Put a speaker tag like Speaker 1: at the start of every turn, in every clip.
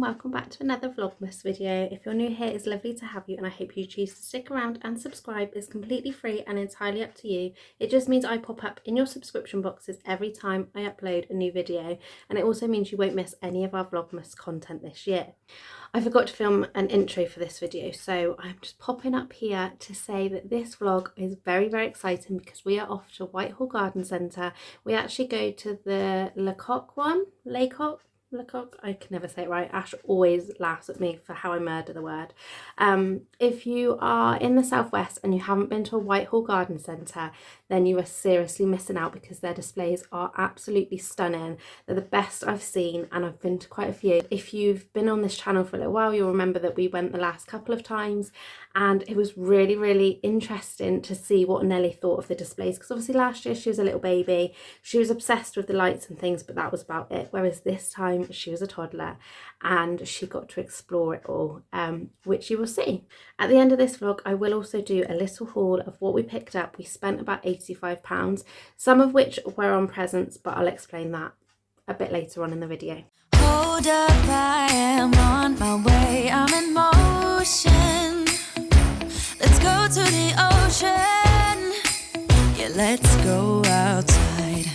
Speaker 1: welcome back to another Vlogmas video. If you're new here, it's lovely to have you and I hope you choose to stick around and subscribe. It's completely free and entirely up to you. It just means I pop up in your subscription boxes every time I upload a new video, and it also means you won't miss any of our Vlogmas content this year. I forgot to film an intro for this video, so I'm just popping up here to say that this vlog is very, very exciting because we are off to Whitehall Garden Centre. We actually go to the Lecoq, I can never say it right. Ash always laughs at me for how I murder the word. If you are in the southwest and you haven't been to a Whitehall Garden Centre, then you are seriously missing out because their displays are absolutely stunning. They're the best I've seen and I've been to quite a few. If you've been on this channel for a little while, you'll remember that we went the last couple of times and it was really, really interesting to see what Nelly thought of the displays, because obviously last year she was a little baby, she was obsessed with the lights and things, but that was about it, whereas this time she was a toddler and she got to explore it all, which you will see. At the end of this vlog I will also do a little haul of what we picked up. We spent about £85, some of which were on presents, but I'll explain that a bit later on in the video.
Speaker 2: Hold up, I am on my way, I'm in motion. Let's go to the ocean, yeah, let's go outside.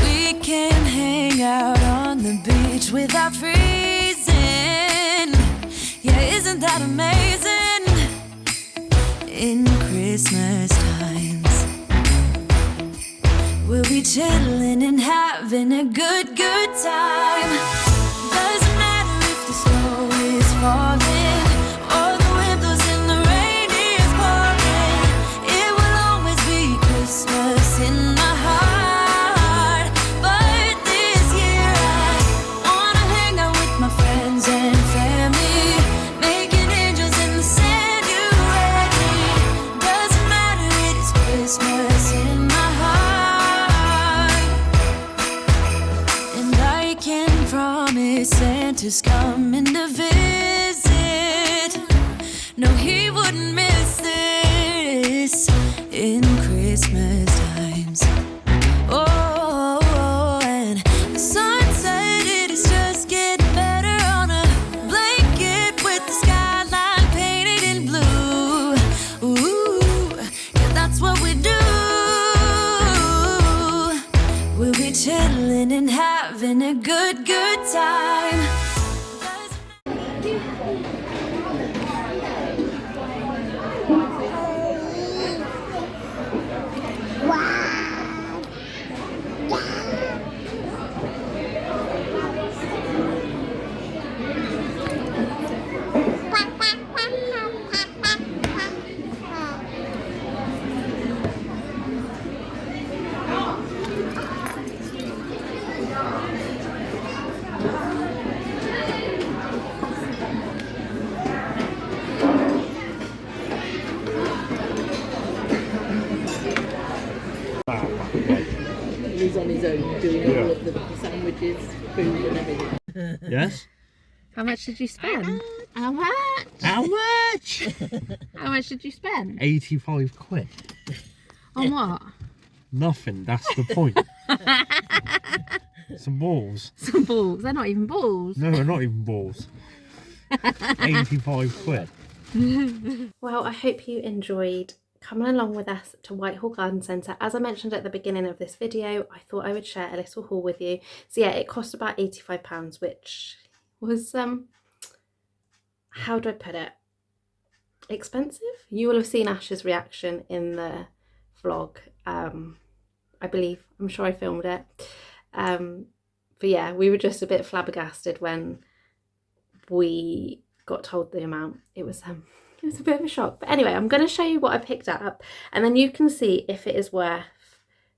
Speaker 2: We can hang out on the beach without freezing, yeah, isn't that amazing? In Christmas times, we'll be chilling and having a good time. Doesn't matter if the snow is falling or the wind blows and the rain is pouring, it will always be Christmas in my heart. But this year I wanna hang out with my friends and family, making angels in the sand, you ready? Doesn't matter, it is Christmas in my heart. And I can promise Santa's coming to visit. No, he wouldn't miss this in Christmas times. Oh, and the sunset, it is just getting better on a blanket with the skyline painted in blue. Ooh, yeah, that's what we do. We'll be chilling and having a good time.
Speaker 3: He's on his own doing all of the sandwiches, food and everything.
Speaker 4: Yes?
Speaker 1: How much did you spend? How much?
Speaker 4: How much?
Speaker 1: How much did you spend?
Speaker 4: 85 quid.
Speaker 1: On what?
Speaker 4: Nothing, that's the point. Some balls.
Speaker 1: Some balls. They're not even balls.
Speaker 4: No, they're not even balls. 85 quid.
Speaker 1: Well, I hope you enjoyed coming along with us to Whitehall Garden Centre. As I mentioned at the beginning of this video, I thought I would share a little haul with you. So yeah, it cost about £85, which was, how do I put it? Expensive? You will have seen Ash's reaction in the vlog. I believe, I'm sure I filmed it. But yeah, we were just a bit flabbergasted when we got told the amount. It was a bit of a shock. But anyway, I'm going to show you what I picked up and then you can see if it is worth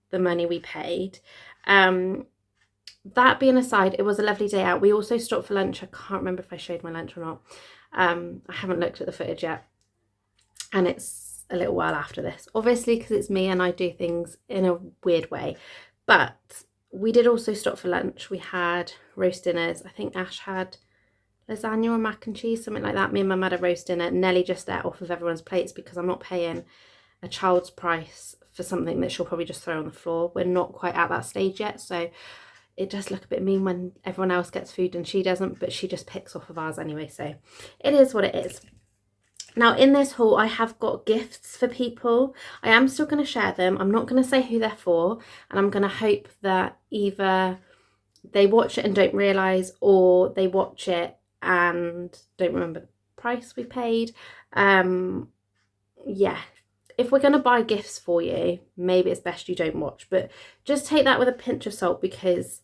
Speaker 1: the money we paid. That being aside, it was a lovely day out. We also stopped for lunch. I can't remember if I showed my lunch or not. I haven't looked at the footage yet. And it's a little while after this. Obviously, because it's me and I do things in a weird way. But we did also stop for lunch. We had roast dinners. I think Ash had lasagna or mac and cheese, something like that. Me and Mum had a roast dinner. Nelly just ate off of everyone's plates because I'm not paying a child's price for something that she'll probably just throw on the floor. We're not quite at that stage yet, so it does look a bit mean when everyone else gets food and she doesn't, but she just picks off of ours anyway, so it is what it is. Now in this haul I have got gifts for people. I am still going to share them. I'm not going to say who they're for, and I'm going to hope that either they watch it and don't realise, or they watch it and don't remember the price we paid. Yeah, if we're going to buy gifts for you, maybe it's best you don't watch, but just take that with a pinch of salt, because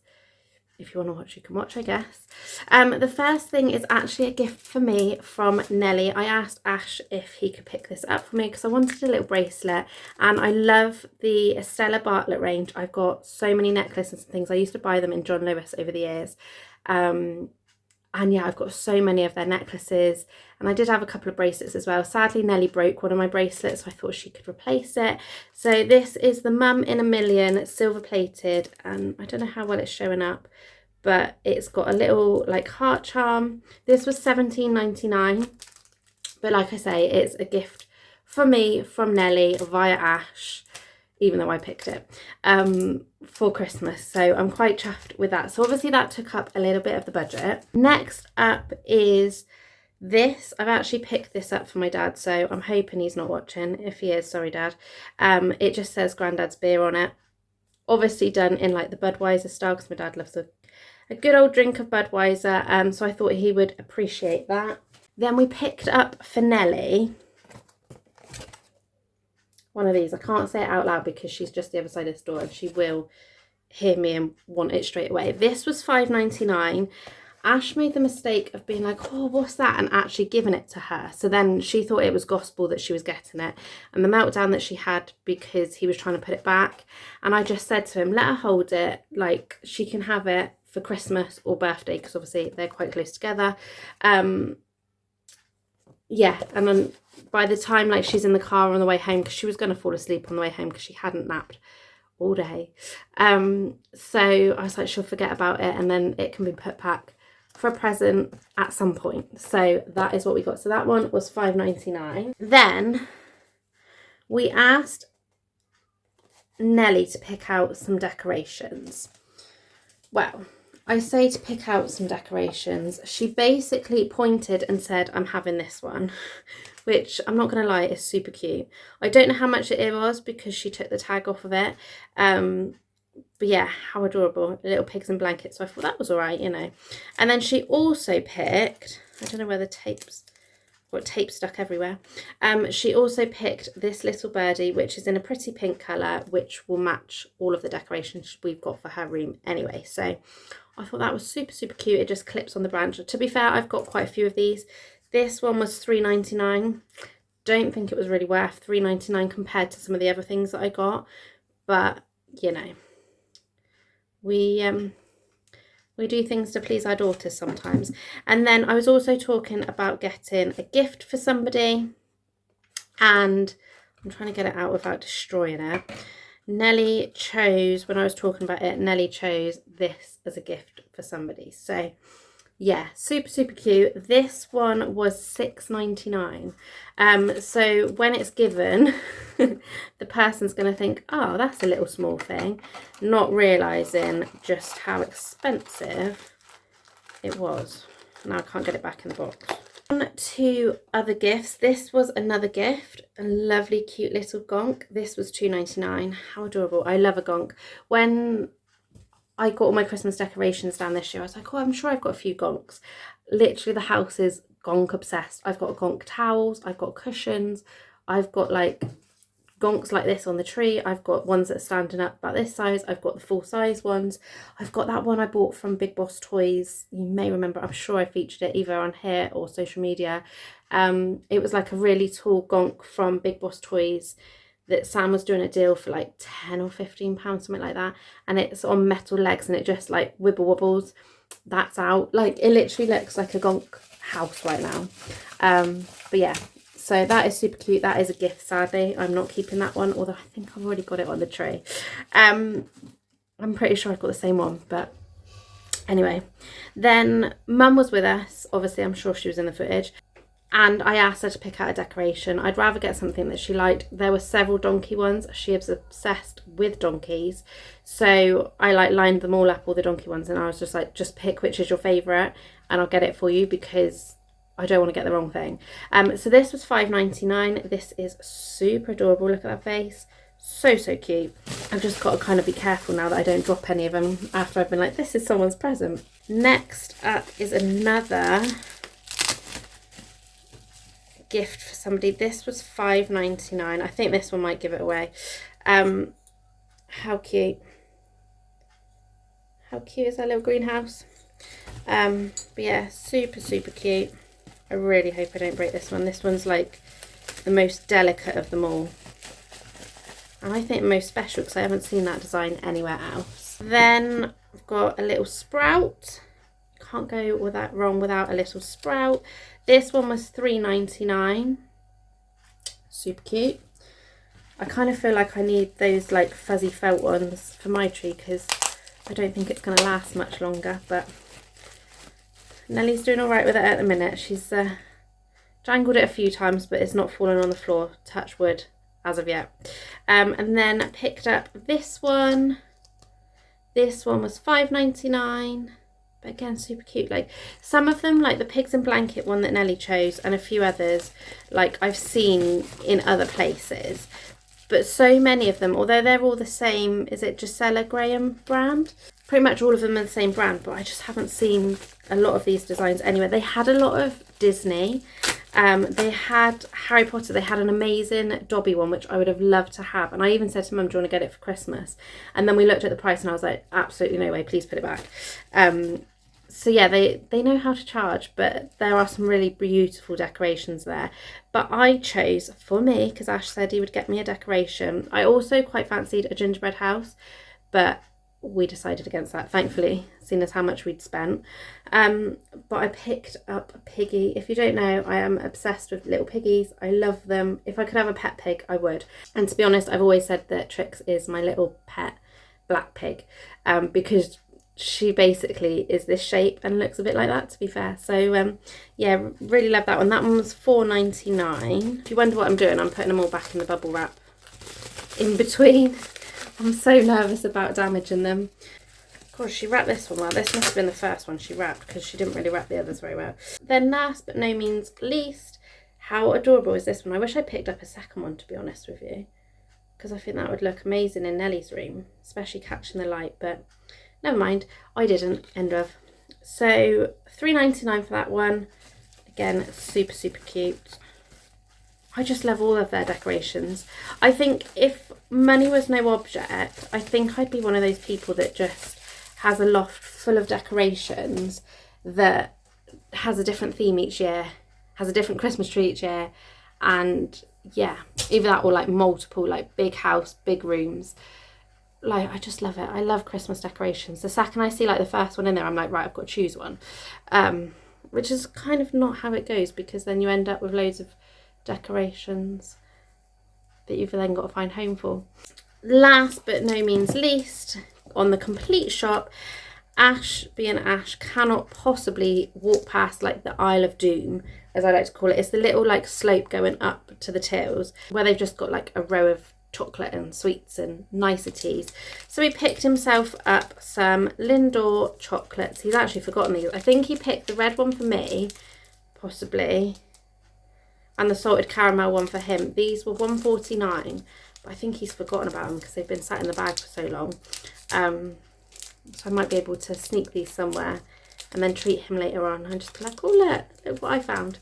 Speaker 1: if you want to watch, you can watch, I guess. The first thing is actually a gift for me from Nelly. I asked Ash if he could pick this up for me because I wanted a little bracelet, and I love the Stella Bartlett range. I've got so many necklaces and things. I used to buy them in John Lewis over the years. And yeah, I've got so many of their necklaces, and I did have a couple of bracelets as well. Sadly, Nelly broke one of my bracelets, so I thought she could replace it. So this is the Mum in a Million silver plated, and I don't know how well it's showing up, but it's got a little like heart charm. This was £17.99, but like I say, it's a gift for me from Nelly via Ash, even though I picked it, for Christmas. So I'm quite chuffed with that. So obviously that took up a little bit of the budget. Next up is this. I've actually picked this up for my dad, so I'm hoping he's not watching. If he is, sorry Dad. It just says Grandad's beer on it. Obviously done in like the Budweiser style, because my dad loves a good old drink of Budweiser. So I thought he would appreciate that. Then we picked up for Nelly one of these. I can't say it out loud because she's just the other side of the door and she will hear me and want it straight away. This was £5.99. Ash made the mistake of being like, oh, what's that? And actually giving it to her. So then she thought it was gospel that she was getting it. And the meltdown that she had because he was trying to put it back. And I just said to him, let her hold it. Like, she can have it for Christmas or birthday, because obviously they're quite close together. Yeah, and then by the time like she's in the car on the way home, because she was going to fall asleep on the way home because she hadn't napped all day. So I was like, she'll forget about it, and then it can be put back for a present at some point. So that is what we got. So that one was £5.99. Then we asked Nelly to pick out some decorations. Well, I say to pick out some decorations. She basically pointed and said, I'm having this one, which I'm not going to lie, is super cute. I don't know how much it was because she took the tag off of it. But yeah, how adorable. Little pigs in blankets. So I thought that was all right, you know. And then she also picked, I don't know where the tape's, got tape stuck everywhere. She also picked this little birdie, which is in a pretty pink colour, which will match all of the decorations we've got for her room anyway. So I thought that was super, super cute. It just clips on the branch. To be fair, I've got quite a few of these. This one was £3.99. Don't think it was really worth £3.99 compared to some of the other things that I got. But, you know, we do things to please our daughters sometimes. And then I was also talking about getting a gift for somebody. And I'm trying to get it out without destroying it. Nelly chose, when I was talking about it, Nelly chose this as a gift for somebody. So yeah, super, super cute. This one was £6.99. So when it's given, the person's going to think, oh, that's a little small thing, not realising just how expensive it was. Now I can't get it back in the box. On to other gifts. This was another gift, a lovely cute little gonk. This was £2.99. How adorable. I love a gonk. When I got all my Christmas decorations down this year, I was like, oh, I'm sure I've got a few gonks. Literally the house is gonk obsessed. I've got gonk towels, I've got cushions, I've got like gonks like this on the tree, I've got ones that are standing up about this size, I've got the full size ones, I've got that one I bought from Big Boss Toys. You may remember, I'm sure I featured it either on here or social media. It was like a really tall gonk from Big Boss Toys that Sam was doing a deal for like £10 or £15, something like that, and it's on metal legs and it just like wibble wobbles. That's out. Like, it literally looks like a gonk house right now. But yeah, so that is super cute. That is a gift. Sadly, I'm not keeping that one, although I think I've already got it on the tree. I'm pretty sure I've got the same one, but anyway. Then Mum was with us. Obviously, I'm sure she was in the footage. and I asked her to pick out a decoration. I'd rather get something that she liked. There were several donkey ones. She is obsessed with donkeys, so I like lined them all up, all the donkey ones, and I was just like, just pick which is your favourite and I'll get it for you, because I don't want to get the wrong thing. So this was £5.99. This is super adorable. Look at that face. So cute. I've just got to kind of be careful now that I don't drop any of them after I've been like, this is someone's present. Next up is another gift for somebody. This was £5.99. I think this one might give it away. How cute. How cute is that little greenhouse? But yeah, super cute. I really hope I don't break this one. This one's like the most delicate of them all, and I think the most special because I haven't seen that design anywhere else. Then I've got a little sprout. Can't go wrong without a little sprout. This one was £3.99. Super cute. I kind of feel like I need those like fuzzy felt ones for my tree because I don't think it's going to last much longer, but Nellie's doing all right with it at the minute. She's jangled it a few times, but it's not fallen on the floor, touch wood, as of yet. And then picked up this one. This one was £5.99, but again, super cute. Like some of them, like the pigs and blanket one that Nellie chose, and a few others, like I've seen in other places. But so many of them, although they're all the same, is it Gisela Graham brand? Pretty much all of them are the same brand, but I just haven't seen a lot of these designs anywhere. They had a lot of Disney. They had Harry Potter. They had an amazing Dobby one, which I would have loved to have. And I even said to Mum, do you want to get it for Christmas? And then we looked at the price and I was like, absolutely no way, please put it back. So yeah, they know how to charge, but there are some really beautiful decorations there. But I chose for me, because Ash said he would get me a decoration. I also quite fancied a gingerbread house, but we decided against that, thankfully, seeing as how much we'd spent. But I picked up a piggy. If you don't know, I am obsessed with little piggies. I love them. If I could have a pet pig, I would. And to be honest, I've always said that Trix is my little pet black pig, because she basically is this shape and looks a bit like that, to be fair. So yeah, really love that one. That one was £4.99. If you wonder what I'm doing, I'm putting them all back in the bubble wrap in between. I'm so nervous about damaging them. Of course, she wrapped this one well. This must have been the first one she wrapped, because she didn't really wrap the others very well. Then last but no means least, how adorable is this one? I wish I picked up a second one, to be honest with you, because I think that would look amazing in Nellie's room, especially catching the light, but never mind, I didn't end up. So £3.99 for that one. Again, super cute. I just love all of their decorations. I think if money was no object, I think I'd be one of those people that just has a loft full of decorations that has a different theme each year, has a different Christmas tree each year, and yeah, either that or like multiple, like big house, big rooms. Like, I just love it. I love Christmas decorations. The second I see like the first one in there, I'm like, right, I've got to choose one. Which is kind of not how it goes, because then you end up with loads of decorations that you've then got to find home for. Last but no means least, on the complete shop, Ash, being Ash, cannot possibly walk past like the Isle of Doom, as I like to call it. It's the little like slope going up to the tills where they've just got like a row of chocolate and sweets and niceties. So he picked himself up some Lindor chocolates. He's actually forgotten these. I think he picked the red one for me, possibly, and the salted caramel one for him. These were £1.49, but I think he's forgotten about them because they've been sat in the bag for so long. So I might be able to sneak these somewhere and then treat him later on and just be like, oh look what I found.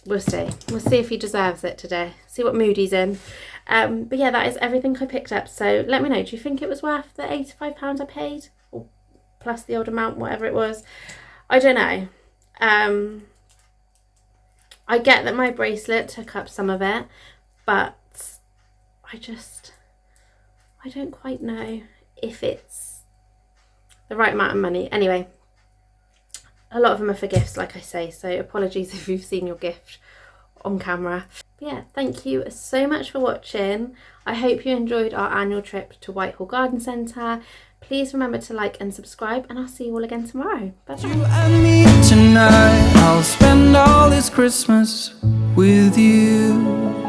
Speaker 1: We'll see. We'll see if he deserves it today. See what mood he's in. But yeah, that is everything I picked up. So let me know, do you think it was worth the £85 I paid? Or plus the odd amount, whatever it was? I don't know. I get that my bracelet took up some of it, but I don't quite know if it's the right amount of money. Anyway, a lot of them are for gifts, like I say, so apologies if you've seen your gift on camera. But yeah, thank you so much for watching. I hope you enjoyed our annual trip to Whitehall Garden Centre. Please remember to like and subscribe, and I'll see you all again tomorrow. Bye bye.
Speaker 5: tonight. I'll spend all this Christmas with you.